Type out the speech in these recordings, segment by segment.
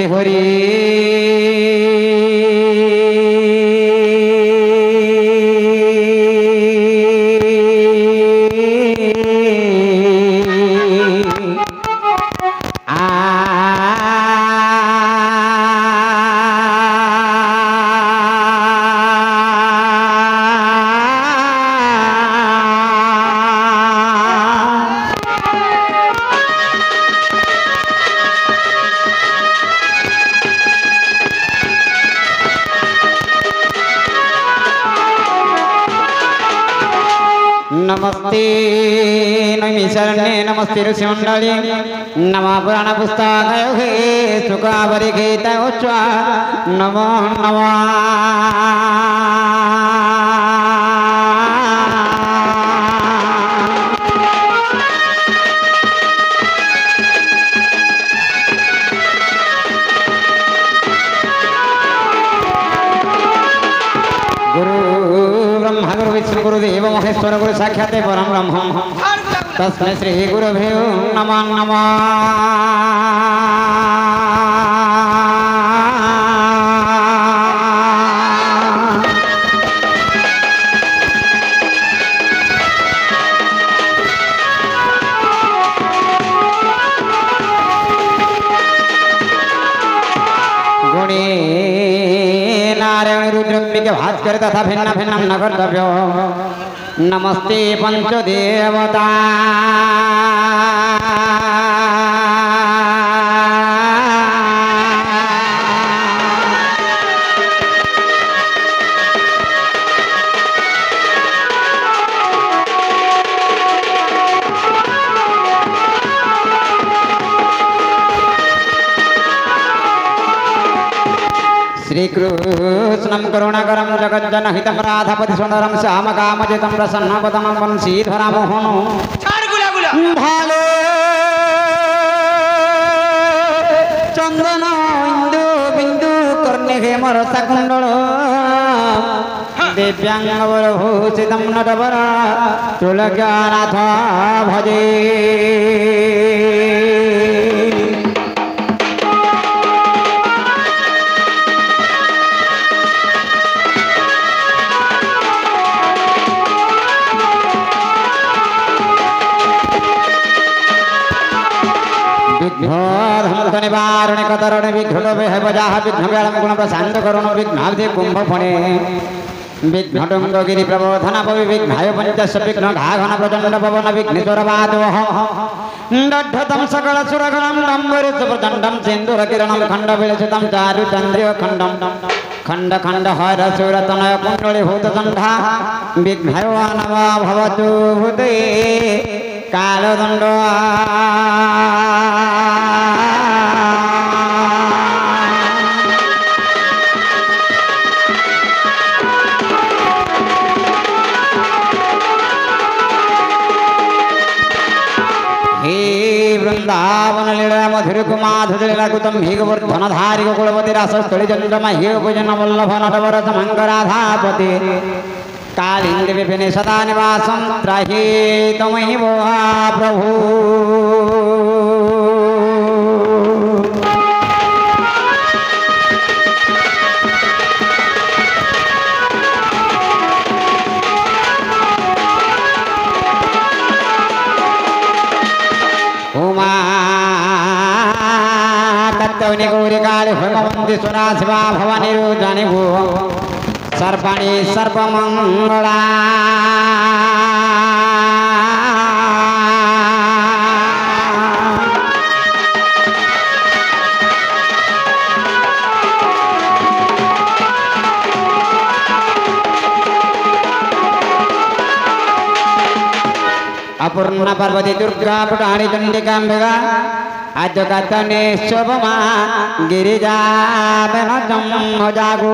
हरि हरि नमस्ते नैमिषारण्ये नमस्ते ऋषिमण्डले नमः पुराणपुस्तकाय हे सुखावरिगीतयोच्च नमो नमः गुरु विष्णु गुरुदेव महेश्वर गुरु साक्षात् परम ब्रह्म तस्मै श्री गुरुभ्यो नमः नमः गुणे नारायण रुद्रम्बिके भास्कर तथा भिन्न भिन्नं न कर्तव्यो नमस्ते पंचदेवता श्रीकृष्णं करुणाकरं जगज्जनहितं राधापति सुंदरं श्यामकामजितं प्रसन्नवदनं वंशीधरमोहनं भाले चंदन इंदु बिंदु कर्णिके मरसकुंडल दिव्यांगवरभूषितं नटवर तुलज्ञानाथ भजे निवारण कतरण विघ्न बजा विघ्न व्याम गुण प्रशांत करुण विघ्नाब्धि कुंभ फणे विघ्नटुंग गिरि प्रबोधन पवि विघ्नाय पंचश विघ्न घाघन प्रचंड पवन विघ्नेश्वर वादोह दड्ढतं सकल सुरगणं डम्बरि सुप्रचंडं सिंदूर किरणं खंड विलसितं चारु चंद्रिय खंडं खंड खंड हर सुरतनय कुंडली भूत संधा विघ्नाय नमः भवतु भूते कालदंड वृंदावन लीला मधुर कुमाधुर लीला कुतम भीगवर्धन धारी कुलपति रासस्थली चंद्रमा हे भजन वल्लभ नटवर समंगराधापति कालिंद विपिन सदा निवासं त्राहि तमैव प्रभु तत्वनि गौरी काली भगवन्ति सुरा शिवा भवानी रुद्राणि भू सर्पाणि सर्वमंगला अपूर्णा पार्वती दुर्गा पुटाणी चंडिकांबिका अजगतने शोभमा गिरिजा बेनजम जागो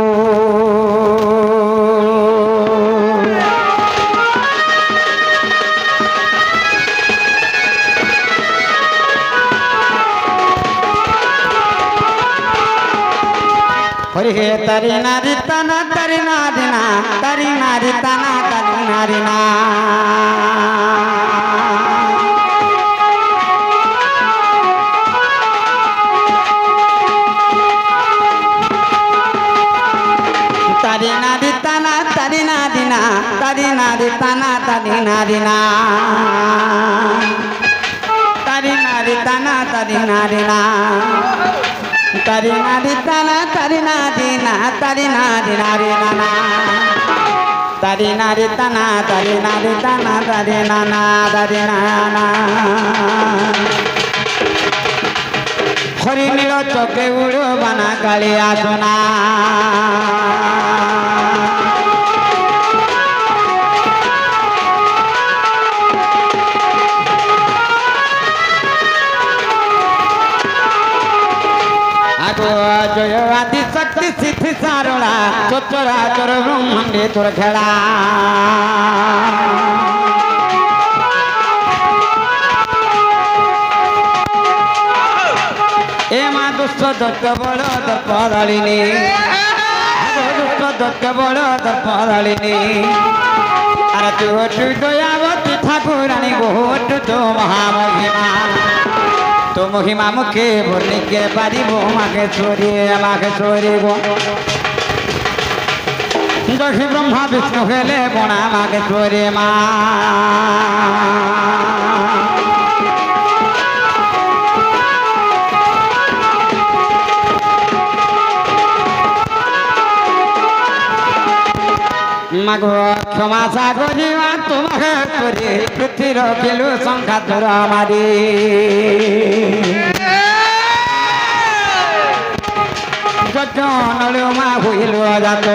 हरि हे तरी नारी तना तरी नारिना तरी नारी तना तरी नारिना তারি নারী তানা তারি নারী না তারি নারী তানা তারি নারী না তারি নারী তানা তারি নারী না তারি নারী নারী না তারি নারী তানা তারি নারী তানা তারি নানা তারি নানা হরি নীল চোখে উড়ো বানা কালী আসনা জয় আদি শক্তি সিদ্ধি সারণা চোচরা চর ব্রহ্মাণ্ডে তোর খেলা এ মা দুষ্ট দত্ত বড় দর্পদালিনী দুষ্ট দত্ত বড় দর্পদালিনী আরে তুই দয়াবতী ঠাকুরানী গোট তো মহামহিমা তো মহিমা মুখে বর্ণিকে পারিব মাকে চরিব দক্ষি ব্রহ্মা বিষ্ণু হেলে বনা মাকে চরে মা মাগো ক্ষমা সাগরিবা তোমাকে করে পৃথিবীর কিলু সংখ্যা ধর মারি যজ্ঞ নলু মা হইল যাত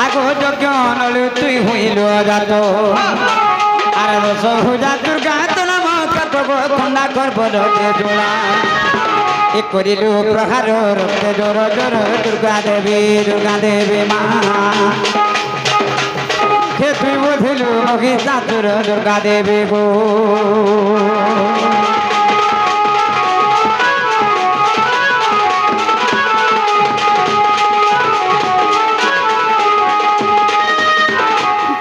আগো যজ্ঞ নলু তুই হইল যাত আর রস হুজা দুর্গা তো নাম কত খন্ডা করব জোড়া এ করিলু প্রহার রক্তে জোর জোর দুর্গা দেবী মা হে তুই বুঝিলু মহিষাসুর দুর্গা দেবী গো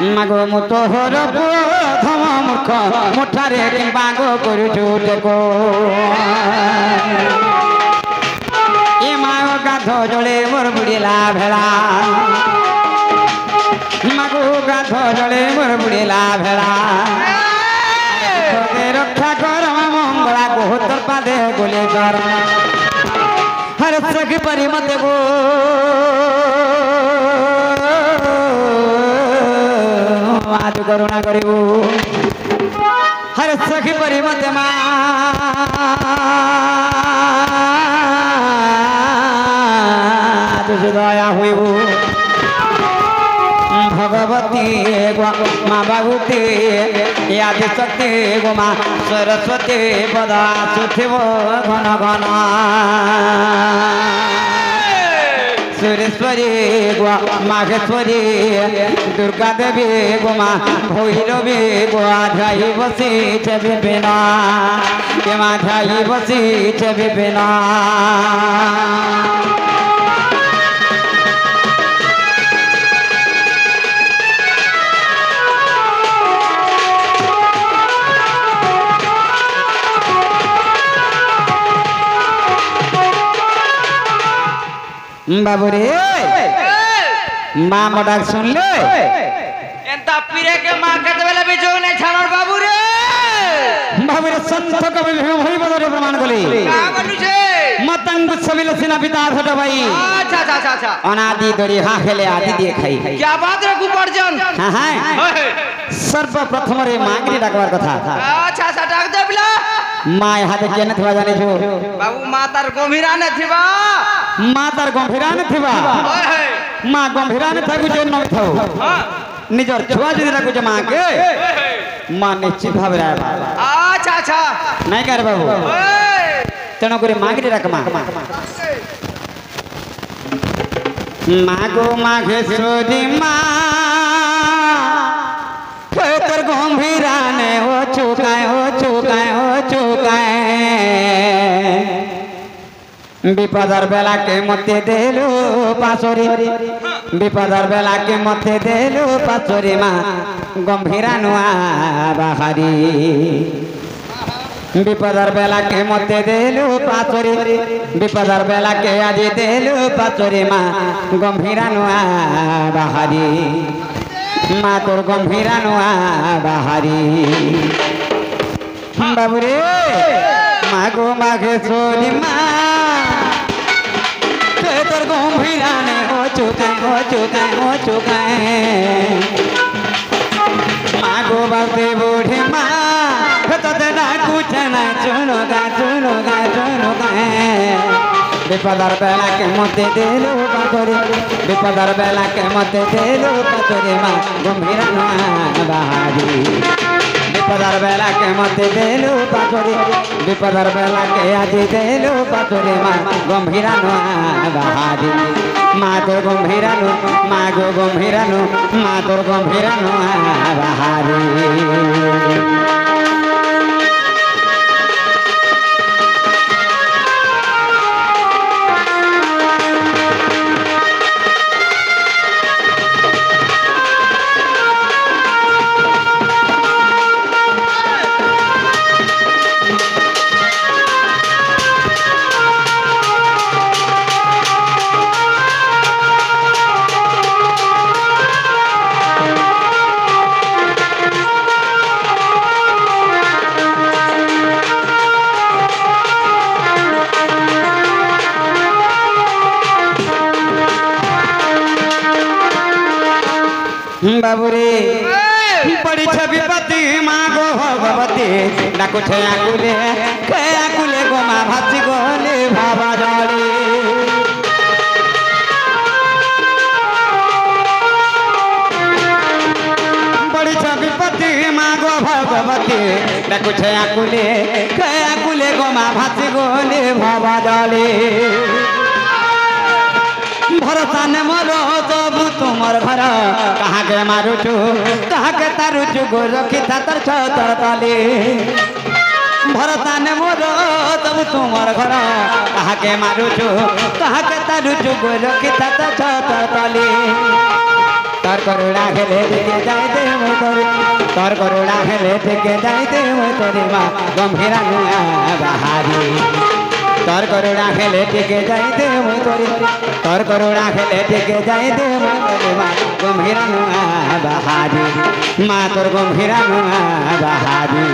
মাগো মুতোহর প্রথম মুখ মুঠারে কিংবা গো করুছু দেখো এ মাও গাধ জলে মোর বুড়িলা ভেড়া মাগো গাধ জলে মোর বুড়িলা ভেড়া রক্ষা কর মঙ্গলা গোহত পাদে গোলে কর হর সখী পরিমতে গো আজ করুণা করিব হর সখী পরিমতে মা তুঝ দয়া হইব ভগবতী মা বাবুতী আদি শক্তি গো মা সরস্বতী পদা সুথিব ঘন ঘন সুরেশ্বরী গো মাঘেশ্বরী দুর্গা দেবী গো মা ভৈরবী গো আধাই বসিছে বিপিন কে মাধাই বসিছে বিপিন বাবুরে মা মডাক শুনলে এন্তা পিরে কে মা কত বেলা বিজো নাই ছাড়র বাবুরে বাবুরে সন্ত কবি হরিবদরে প্রমাণ কলি কা বলুছে মতঙ্গ সবিল সিনা পিতা ছোট ভাই আচ্ছা অনাদি দরি হা খেলে আদি দিয়ে খাই কি বাত রে কুপরজন হ্যাঁ সর্বপ্রথম রে মাগরি ডাকবার কথা আচ্ছা ডাক দেবলা মায় হাতে কেনে থিবা জানিছো বাবু মা তার গম্ভীরানে থিবা মা তার গম্ভীরানে থিবা মা গম্ভীরানে থাকু যে ন থাও নিজর ছুয়া যদি রাখুছে মাকে মা নিশ্চিত ভাবে রাখবা আচ্ছা নাই কার বাবু তেন করে মাগরি রাখ মা মাগো মাঘেশ্বরী মা তোর গম্ভীরানে ও চুকায় বিপদার বেলাকে মতে দেলো পাশরি বিপদার বেলাকে মতে দেলো পাশরি মা গম্ভীরানো বাহারি विपदर बेला के मते देलु पाचरी विपदर बेला के आज देलु पाचरी माँ गंभीरा नुआ बाहारी माँ तोर गंभीरा नुआ बाहारी बाबुरे मागो मागे सोनी माँ तोर गंभीरा ने हो चुका मागो बाबे बूढ़े माँ कुछ न चुनोगा विपदर बेला के मते देलु पाचरी विपदर बेला के मते देलु पाचरी माँ गंभीरा नुआ बाहारी विपदर बेला के मते देलु पाचरी विपदर बेला के आज देलु पाचरी माँ गंभीरा नुआ बाहारी माँ तोर गंभीरा नु माँ गो गंभीरा नु माँ तोर गंभीरा नुआ बाहारी बाबुरे बड़ी छवि पति माँ गो भगवती डाकुठे आकुले गो माँ भासी गोले भावा जाली बड़ी छवि पति माँ गो भगवती डाकुठे आकुले गो माँ भासी गोले भावा जाली भरोसा ने मोरो जब तुमर घर कहाँ के मारुचु कहाँ के तारुचु गो रखी था तर छतर तले भरोसा ने मोरो जब तुमर घर कहाँ के मारुचु कहाँ के तारुचु गो रखी था तर छतर तले तर करुणा खेले देखे जाए दे मैं तोरी तर करुणा खेले देखे जाए दे मैं तोरी माँ गंभीरा नुआ बाहारी तर करुणा खेले टिके जाए दे मैं तोरी तर करुणा खेले टिके जाए दे मैं तोरी माँ गंभीरा नुआ बाहारी माँ तोर गंभीरा नुआ बाहारी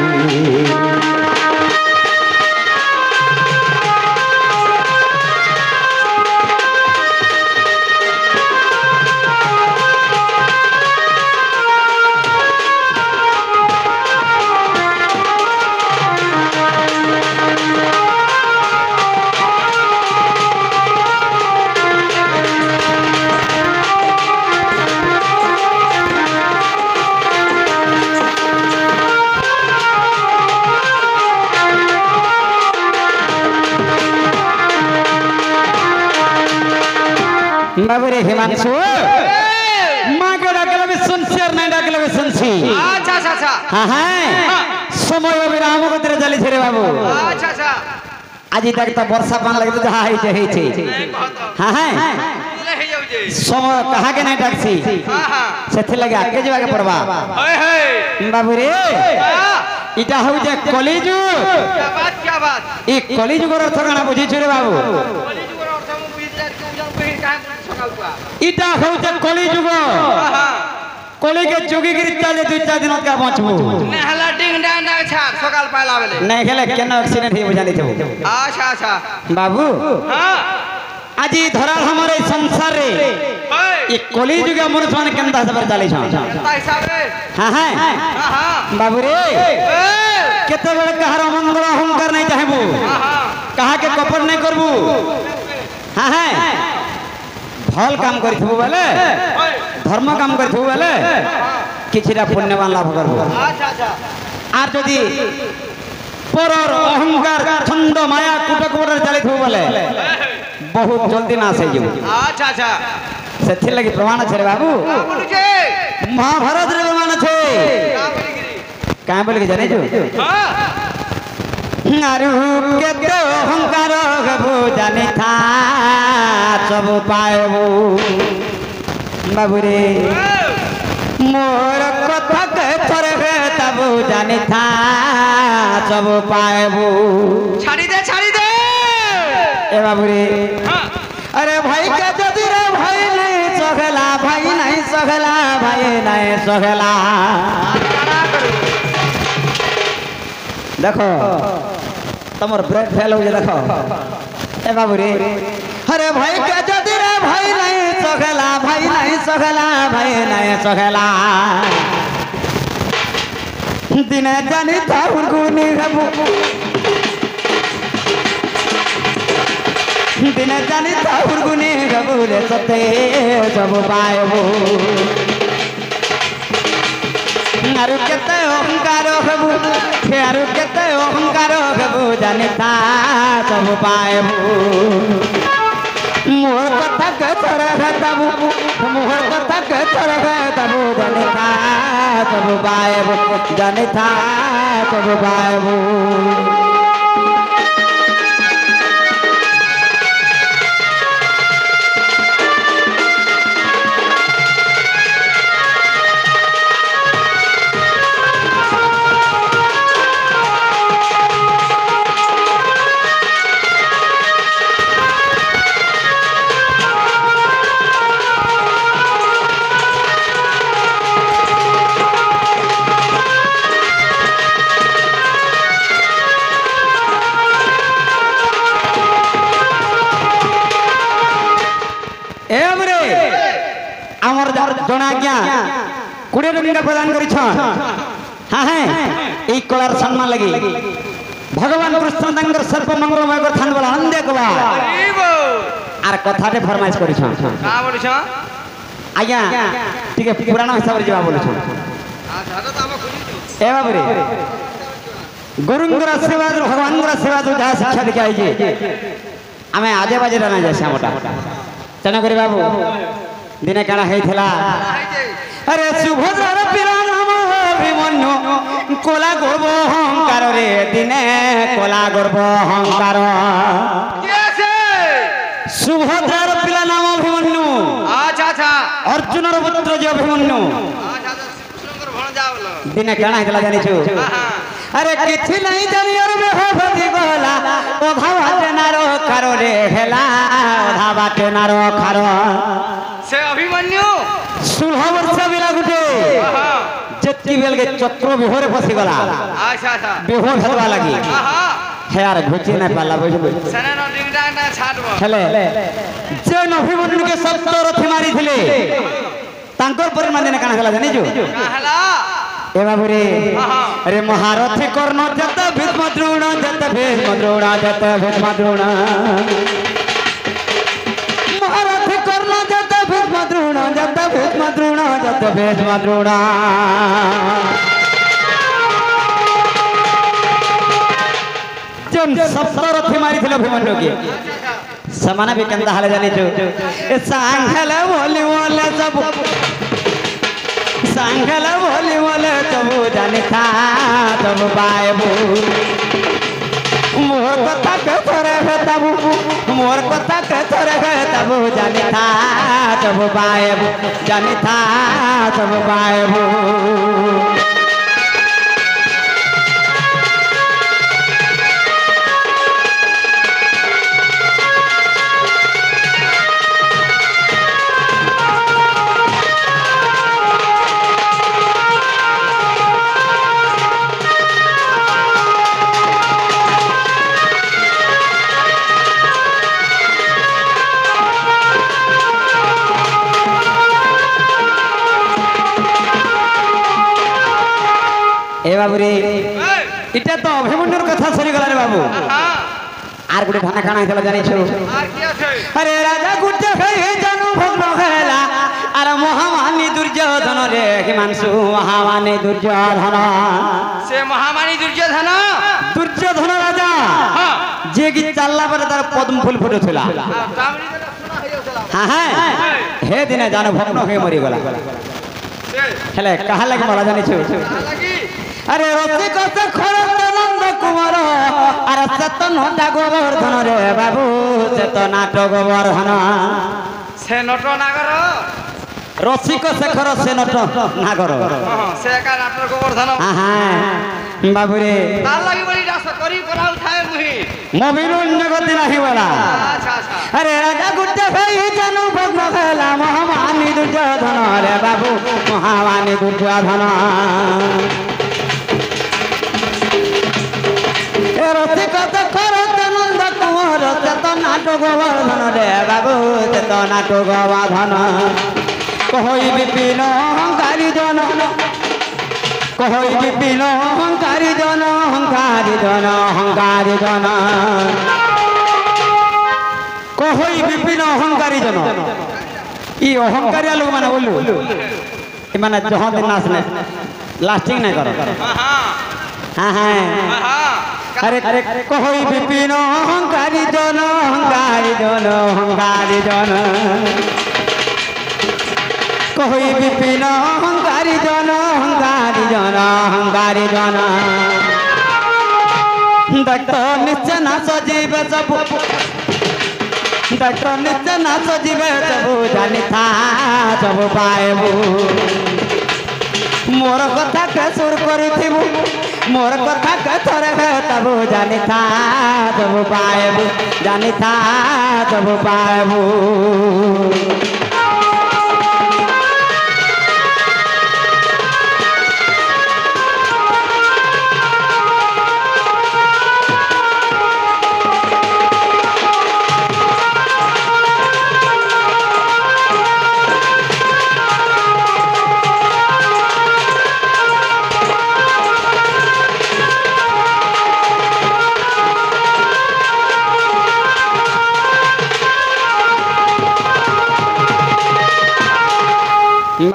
बाबुरे हिमांशु माँ के डाकले भी सुनसी और नहीं डाकले भी सुनसी अच्छा हाँ हाँ समय विराम को तेरे चली छे रे बाबू अच्छा आज तक तो वर्षा पान लगे तो जहाँ ही छे हाँ हाँ समय कहाँ के नहीं डाकसी सेथे लगे आगे जवा के पड़वा बाबुरे इटा हो जे कॉलेजु क्या बात ई कॉलेजु को अर्थ गाना बुझी छे रे बाबू इटा होते कली जुग कली के जुगी गिरी चले 2-4 दिन का बचबू नेहला डिंग डांग डांग छाड़ सकाल पाला बेले नहीं खेले केनो एक्सीडेंट ही बुझानी थे अच्छा बाबू हां आज धरा हमारे संसार रे ये कली जुग मनुष्य मान केनता सब चले छ हिसाब रे हां हां हां बाबू रे केते बेले कहार मंगल अहंकार नहीं चाहेबू कहा के कपट नहीं करबू हां हां भल काम करथबो बेले धर्म काम करथबो बेले किछिरा पुण्यवान लाभ करबो अच्छा आर जदी परर अहंकार छंद माया कुटकुटर चलिथबो बेले बहुत जल्दी नाश हो जेबो अच्छा सेथि लागि प्रमाण छे रे बाबू महाभारत रे प्रमाण छे का बोल के जाने जो हां आरु के तो अहंकार गबो जाने था सब पाएबो बाबू रे मोर कथा के थरे तब বাবু জানি থা সব পাইবু ছাড়ি দে এ বাবু রে अरे भाई का जदी रे भाई नहीं सगला भाई नहीं सगला भाई नहीं सगला देखो तमर ब्रेक फेल हो देखो ए बाबू रे अरे भाई का जदी रे भाई नहीं सगला भाई नहीं सगला भाई नहीं सगला दिन जानी था उनकुनी गबू दिन जानी था उर्गुने गबूले सते सब पाएबो आरु केते अहंकार गबू आरु केते अहंकार गबू जानी था सब पाएबो मोर कथा के तोरा गताबू मोर कथा के तोरा गताबू जानी था सब पाएबो जानी था सब पाएबो আমার জনা আজ্ঞা 20 টাকা প্রদান করেছ হ্যাঁ হ্যাঁ এই কলার সম্মান লাগি ভগবান কৃষ্ণ তাঙ্কর সর্বমঙ্গলময় থান বলা আনন্দে কবা আর কথাতে ফরমাইশ করেছ কা বলিছ আজ্ঞা ঠিক পুরাণ হিসাবে যাবা বলেছ এ বাবরে গুরুঙ্গর আশীর্বাদ ভগবানর আশীর্বাদ যা শিক্ষা দেখে আইছে আমি আজে বাজে না যাই শ্যামটা তেনা করি বাবু দিনে কানা হয়েছিলা আরে সুভদ্রার পিরা নাম অভিমন্যু কোলা গর্ব অহংকার রে দিনে কোলা গর্ব অহংকার সুভদ্রার পিলা নাম অভিমন্যু আচ্ছা আচ্ছা অর্জুনের পুত্র যে অভিমন্যু দিনে কানা হয়েছিলা জানিছু আরে কিছু নাই জানি আর বেহবতি গলা ওধা বাটে নার কারণে হেলা ওধা বাটে নার খার সে অভিমন্যু 16 वर्ष बिना गुटे जत्ती बेल के चक्र बिहोरे फसी गला अच्छा अच्छा बिहोर हेलवा लगी हे यार घुची ना पाला बुझबो सने न डिंगडा ना छाडबो हेले जे अभिमन्यु के सब रथी मारी थिले तांकर परिमाण ने काना हला जानि जो हला ए बाबू रे अरे महारथी कर्ण जत भीष्म द्रोण जत भीष्म द्रोण जत भीष्म द्रोण महारथी कर्ण जत भीष्म द्रोण जत भीष्म द्रोण जत भीष्म द्रोण जम सप्तरथी मारी थिले अभिमन्यु के समान भी कंदा हले जानि जो ए सांगले बोले सब सांगल बोली बोले तबु जानी था तब पाएबू मोर कथा के थोरे तबु मोर कथा के थोरे तबु जानी था तब पाएबू जानी था तब पाएबू ए बाबू रे इटा तो अभिमन्युर कथा सरी गला रे बाबू आर गुटे ठाना काना हेला जानि छु आर की আছে अरे राजा गुटे हे जानू भग्न हेला अरे महामानी दुर्योधन रे हिमांशु महामानी दुर्योधन से महामानी दुर्योधन दुर्योधन राजा हां जे कि चालला पर तार पद्म फूल फुटुथिला तामरी तो सुना हे होतला हां हां हे दिने जानू भग्न हे मरि गला हेले कहा लगे मला जानि छु अरे रति कत खरत नंद कुमार अरे चेतन हटा गोवर्धन रे बाबू चेतना तो गोवर्धन से नट नागर রসিক শেখর সে নট নাগর সে একা নাটক গোবর্ধন বাবুরে তার লাগি বলি রাস করি করা উঠায় মুহি মবিনুন জগতি নাহি বলা আচ্ছা আচ্ছা আরে রাজা গুজ্জে ভাই জানু ভগ্ন খেলা মহামানী দুর্যোধন রে বাবু মহামানী দুর্যোধন রসিক শেখর নন্দ কুঁৱর চেত নাটক গোবর্ধন রে বাবু চেত নাটক গোবর্ধন কহই বিপিন অহংকারী জন কহই বিপিন অহংকারী জন অহংকারী জন অহংকারী জন কহই বিপিন অহংকারী জন ই অহংকারিয়া লোক মানে বললু মানে যখন দিন আসলে লাস্টিং নাই কর হ্যাঁ হ্যাঁ আরে কহই বিপিন অহংকারী জন অহংকারী জন অহংকারী জন কহই বিপিন অহংকারী জন অহংকারী জন অহংকারী জন দেখত নিশ্চয় না সজীবে সবু দেখত নিশ্চয় না সজীবে সবু জানি থা সবু পাইবু মোর কথা কে সুর করিথিবু মোর কথা কে থরে তবু জানি থা সবু পাইবু জানি থা সবু পাইবু